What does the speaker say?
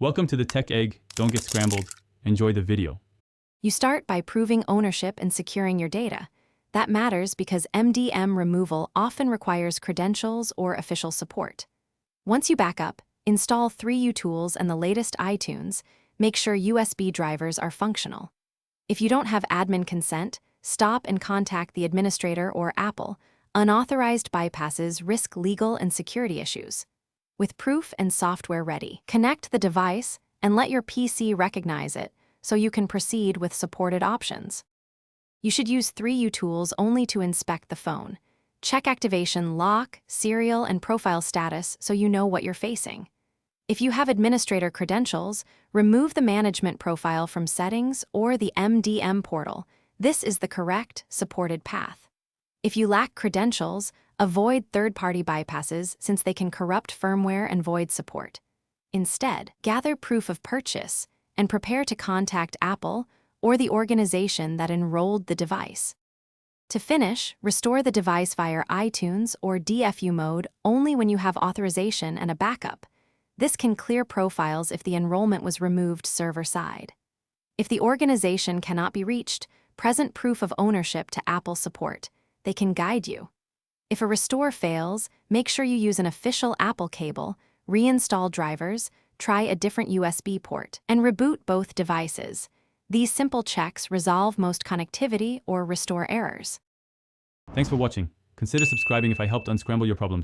Welcome to the Tech Egg. Don't get scrambled. Enjoy the video. You start by proving ownership and securing your data. That matters because MDM removal often requires credentials or official support. Once you back up, install 3utools and the latest iTunes. Make sure USB drivers are functional. If you don't have admin consent, stop and contact the administrator or Apple. Unauthorized bypasses risk legal and security issues. With proof and software ready, connect the device and let your PC recognize it so you can proceed with supported options. You should use 3utools only to inspect the phone. Check activation lock, serial, and profile status so you know what you're facing. If you have administrator credentials, remove the management profile from settings or the MDM portal. This is the correct, supported path. If you lack credentials, avoid third-party bypasses since they can corrupt firmware and void support. Instead, gather proof of purchase and prepare to contact Apple or the organization that enrolled the device. To finish, restore the device via iTunes or DFU mode only when you have authorization and a backup. This can clear profiles if the enrollment was removed server-side. If the organization cannot be reached, present proof of ownership to Apple support. They can guide you. If a restore fails, make sure you use an official Apple cable, reinstall drivers, try a different USB port, and reboot both devices. These simple checks resolve most connectivity or restore errors. Thanks for watching. Consider subscribing if I helped unscramble your problems.